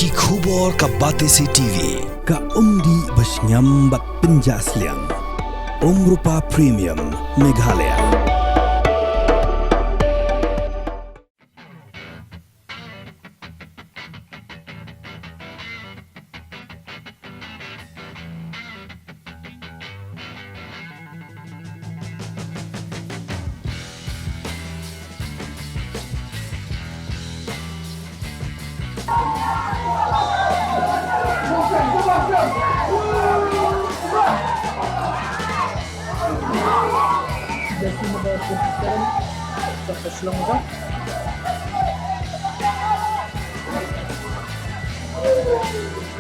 Ki khubor ka Batesi TV. Ka umdi basnyambak penjaslian. Rupa Premium Meghalaya.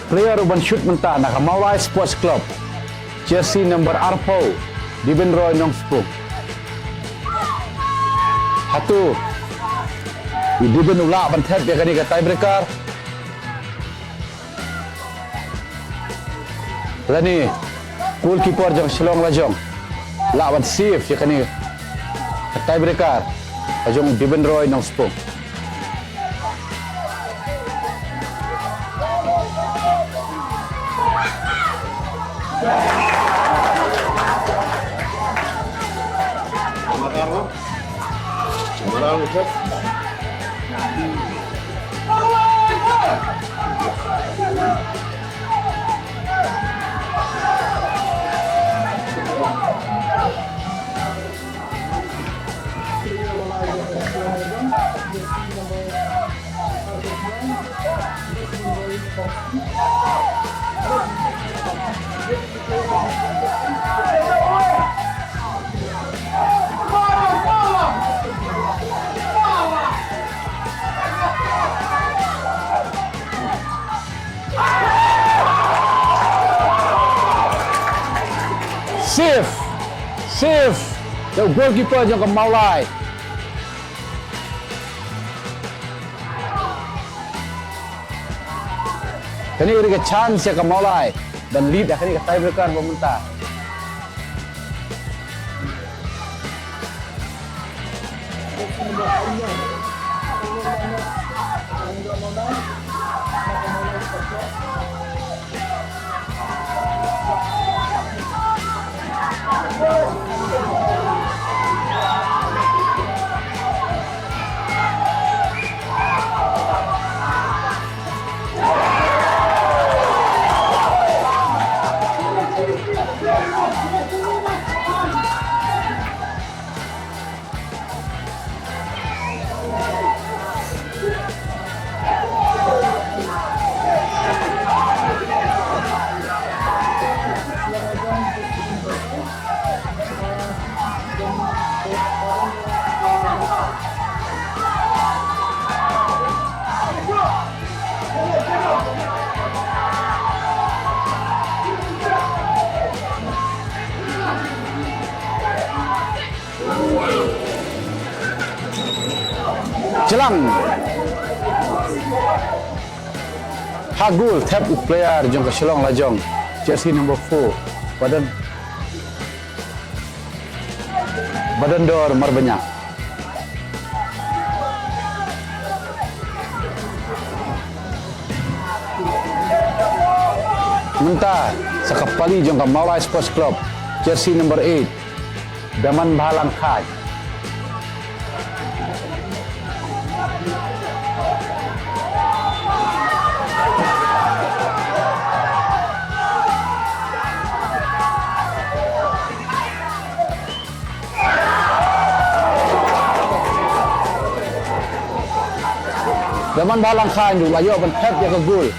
Player uban shoot mentah nak Maulai Sports Club. Jersey number Arpo di Benroy Nongspuk. Hatu. Di Ben ulak bantet dia kani ke tiebreaker. Lani goalkeeper jang Selong Lajong. Lawan save dia kani ke tiebreaker. Lajong di Benroy Nongspuk. Save. The goalkeeper jang ke Maulai. Kani iri ke chance ya ke Maulai dan lead dah kani ke tiebreaker pemerintah. Jelang Hagul tap player jong ke Selong Lajong jersey number 4 badan dor marbanyak mentah sakapali jong ke Maulai Sports Club jersey number 8 Daman Bahalang Kaj. Daman Bahalang Khan juga layo ban tap dia ke gol.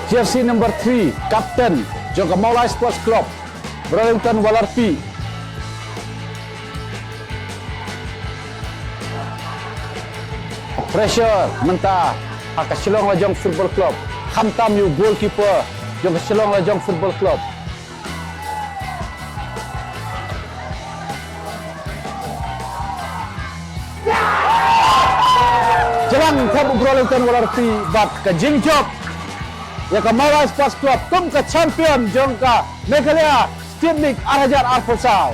Jersey number 3, Kapten jong ka Maulai Sports Club Burlington Walarpi. Pressure mentah ka Shillong Lajong Football Club. Hamtam yu goalkeeper jong ka Shillong Lajong Football Club. Jalan Club Burlington Walarpi bat ka Jingjob ya ka Maulai Sports Club kum ka champion jong ka Meghalaya State League Arhajar Arfosal.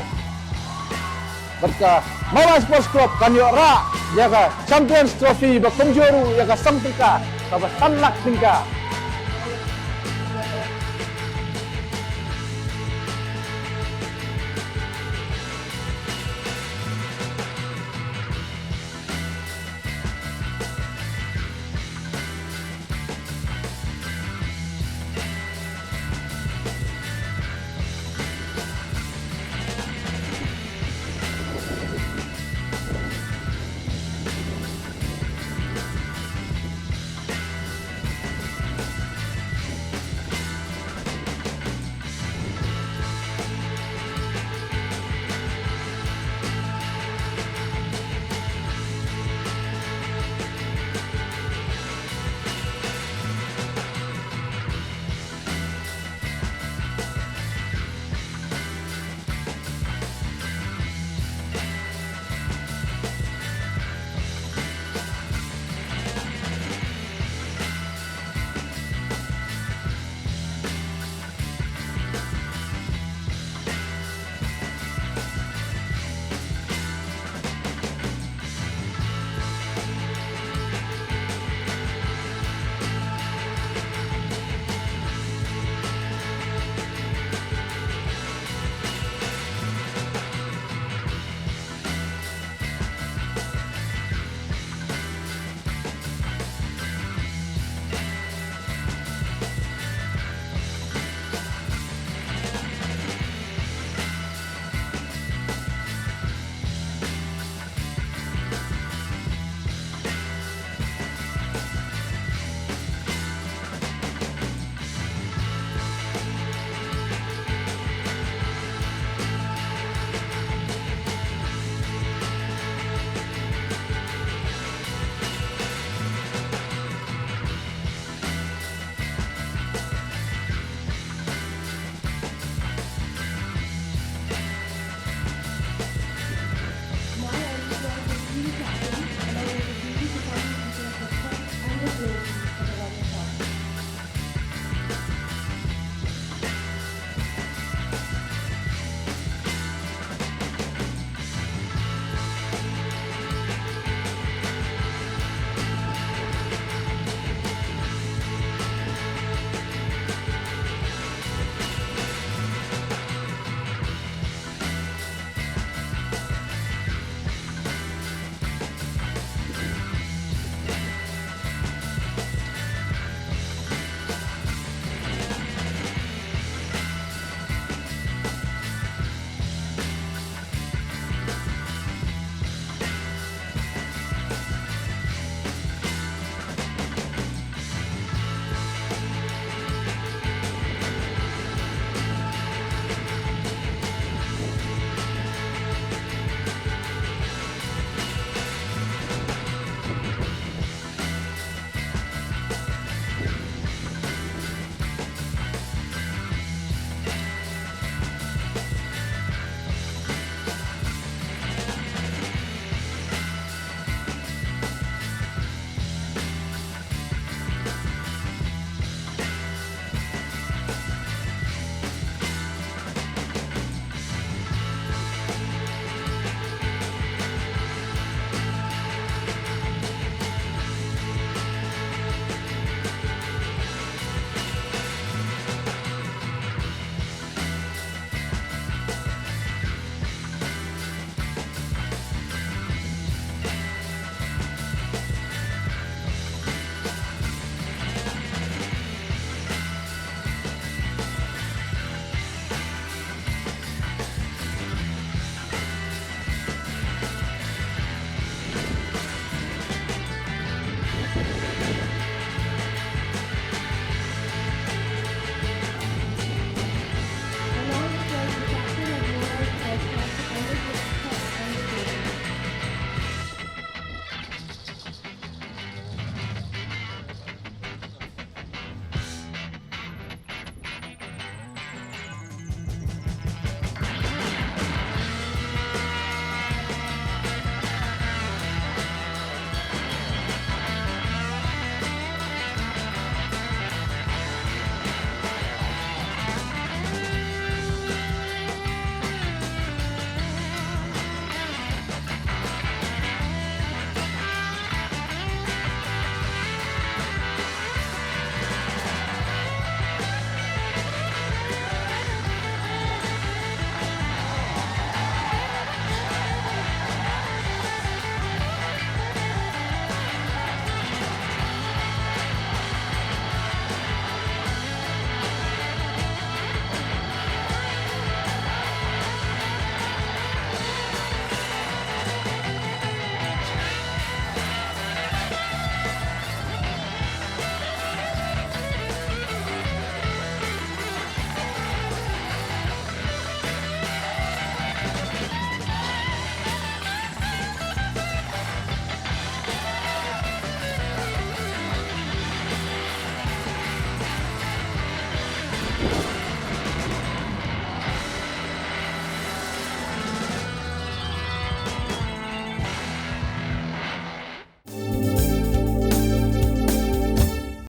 Bat ka Maulai Sports Club kanyo ra ya ka Champions Trophy ba kumjoru ya ka Samtika ka Tanlak tingka.